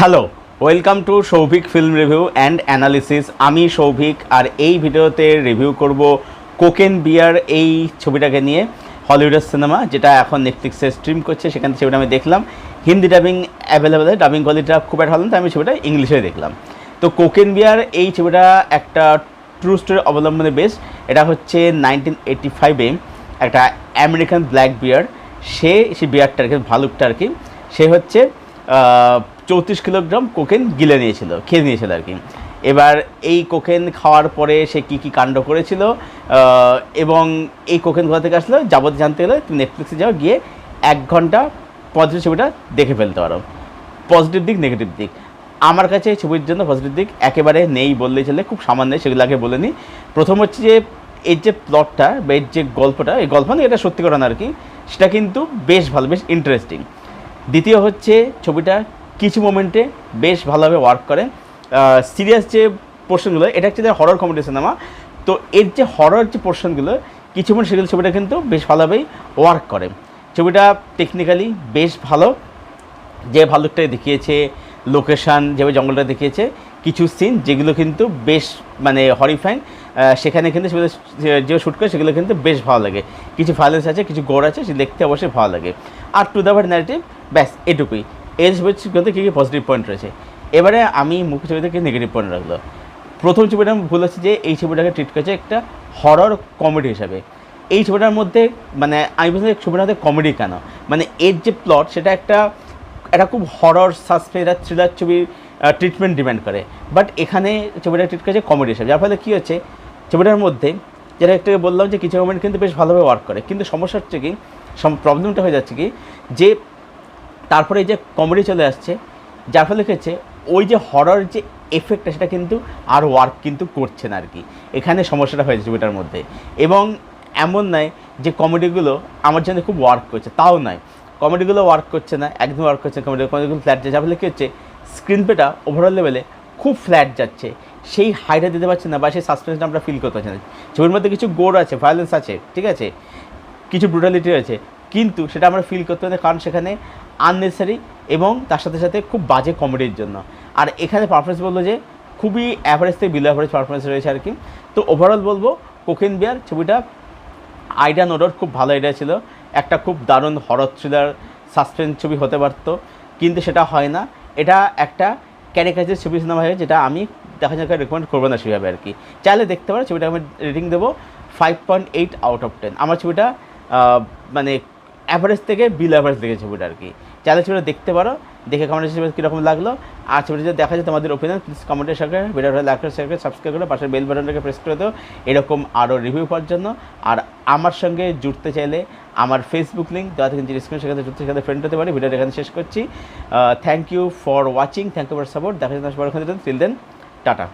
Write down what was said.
Hello, welcome to Souvik film review and analysis. আমি সৌভিক, আর এই ভিডিওতে রিভিউ করব কোকেন বিয়ার এই ছবিটাকে নিয়ে। হলিউডের সিনেমা, যেটা এখন নেটফ্লিক্সে স্ট্রিম করছে, সেখান থেকে ছবিটা আমি দেখলাম। হিন্দি ডাবিং অ্যাভেলেবেল, ডাবিং কোয়ালিটিটা খুব একটা ভালো না, তাই আমি ছবিটা ইংলিশে দেখলাম। তো কোকেন বিয়ার এই ছবিটা একটা ট্রু স্টোরি অবলম্বনে বেস। এটা হচ্ছে 1985-এ একটা আমেরিকান ব্ল্যাক বিয়ার, সেই বিয়ারটা আর কি, ভালুকটা আর কি, সে হচ্ছে 34 কিলোগ্রাম কোকেন খেয়ে নিয়েছিল আর কি। এবার এই কোকেন খাওয়ার পরে সে কী কী কাণ্ড করেছিল এবং এই কোকেন কোথা থেকে আসলো যাবতীয় জানতে গেলে তুমি নেটফ্লিক্সে যাও, গিয়ে 1 ঘন্টা পজিটিভ ছবিটা দেখে ফেলতে পারো। পজিটিভ দিক, নেগেটিভ দিক, আমার কাছে এই ছবির জন্য পজিটিভ দিক একেবারে নেই বললেই চলে, খুব সামান্য, সেগুলো আগে বলে নিই। প্রথম হচ্ছে যে এর যে প্লটটা বা এর যে গল্পটা, এই গল্প না, এটা সত্যি ঘটনা আর কি, সেটা কিন্তু বেশ ভালো, বেশ ইন্টারেস্টিং। দ্বিতীয় হচ্ছে ছবিটা কিছু মোমেন্টে বেশ ভালোভাবে ওয়ার্ক করে। সিরিয়াস যে পোর্শনগুলো, এটা হচ্ছে হরর কমেডি সিনেমা, তো এর যে হরর যে পোর্শনগুলো কিছু মোমেন্ট, সেগুলো ছবিটা কিন্তু বেশ ভালোভাবেই ওয়ার্ক করে। ছবিটা টেকনিক্যালি বেশ ভালো, যে ভালুকটা দেখিয়েছে, লোকেশান যেভাবে জঙ্গলটা দেখিয়েছে, কিছু সিন যেগুলো কিন্তু বেশ মানে হরিফাইং, সেখানে কিন্তু সেগুলো যে শ্যুট করে সেগুলো কিন্তু বেশ ভালো লাগে। কিছু ভায়োলেন্স আছে, কিছু গোড় আছে, সে দেখতে অবশ্যই ভালো লাগে। আর টু দ্য ভার্ড ন্যারেটিভ, ব্যাস এটুকুই। এর ছবিতে কী কী পজিটিভ পয়েন্ট রয়েছে, এবারে আমি মুখ্য ছবিতে কী নেগেটিভ পয়েন্ট রাখলো। প্রথম ছবিটা আমি ভুল হচ্ছে যে এই ছবিটাকে ট্রিট করেছে একটা হরর কমেডি হিসাবে। এই ছবিটার মধ্যে মানে আমি বলছি ছবিটার মধ্যে কমেডি কেন, মানে এর যে প্লট সেটা একটা খুব হরর সাসপেন্স থ্রিলার ছবির ট্রিটমেন্ট ডিমান্ড করে, বাট এখানে ছবিটা ট্রিট করেছে কমেডি হিসাবে। যার ফলে কী হচ্ছে, ছবিটার মধ্যে যেটা একটু বললাম যে কিছু মোমেন্ট কিন্তু বেশ ভালোভাবে ওয়ার্ক করে, কিন্তু সমস্যা হচ্ছে কি, প্রবলেমটা হয়ে যাচ্ছে কি, যে তারপরে এই যে কমেডি চলে আসছে, যার ফলে কী হচ্ছে, ওই যে হরর যে এফেক্টটা সেটা কিন্তু আর ওয়ার্ক কিন্তু করছে না আর কি। এখানে সমস্যাটা হয়েছে ছবিটার মধ্যে। এবং এমন নয় যে কমেডিগুলো আমার জন্য খুব ওয়ার্ক করছে, তাও নয়, কমেডিগুলো ওয়ার্ক করছে না, একদম ওয়ার্ক করছে, কমেডিগুলো ফ্ল্যাট যাচ্ছে। যার ফলে কী হচ্ছে, স্ক্রিন প্লেটা ওভারঅল লেভেলে খুব ফ্ল্যাট যাচ্ছে, সেই হাইটা দিতে পারছে না, বা সেই সাসপেন্সটা আমরা ফিল করতে পারছি না। ছবির মধ্যে কিছু গোর আছে, ভায়োলেন্স আছে, ঠিক আছে, কিছু ব্রুটালিটি আছে, কিন্তু সেটা আমরা ফিল করতে পারি, কারণ সেখানে আননেসেসারি এবং তার সাথে সাথে খুব বাজে কমেডির জন্য। আর এখানে পারফরমেন্স বলবো যে খুবই অ্যাভারেজ থেকে বিলো অ্যাভারেজ পারফরমেন্স রয়েছে আর কি। তো ওভারঅল বলবো কোকেন বিয়ার ছবিটা আইডিয়া নো ডাউট খুব ভালো আইডিয়া ছিল, একটা খুব দারুণ হরর থ্রিলার সাসপেন্স ছবি হতে পারত, কিন্তু সেটা হয় না। এটা একটা ক্যারিকাচার ছবি সিনেমা হয়, যেটা আমি দেখা যাক রেকমেন্ড করবো না সেভাবে আর কি। চাইলে দেখতে পারো ছবিটা, আমি রেটিং দেবো 5.8 আউট অফ 10। আমার ছবিটা মানে অ্যাভারেজ থেকে বিল অ্যাভারেজ দেখে ছবিটা আর কি। চাইলে ছবিটা দেখতে পারো, দেখে কমেন্ট হিসেবে কীরকম লাগলো। আর ছবিটা যদি দেখা যায় তোমাদের ওপিনিয়ন, প্লিজ কমেন্টের সাথে ভিডিওটা লাইক করে শেয়ার করে সাবস্ক্রাইব করে পাশের বেল বাটনটাকে প্রেস করে দাও এরকম আরও রিভিউ পাওয়ার জন্য। আর আমার সঙ্গে জুড়তে চাইলে আমার ফেসবুক লিঙ্ক দেওয়া থেকে ডিসক্রিপশন, সেখানে জুড়তে, সেখানে ফ্রেন্ড হতে পারি। ভিডিওটা এখানে শেষ করছি। Thank you for watching, thank you for support. দেখা যাচ্ছে সবার ওখানে, টিল দেন, টাটা।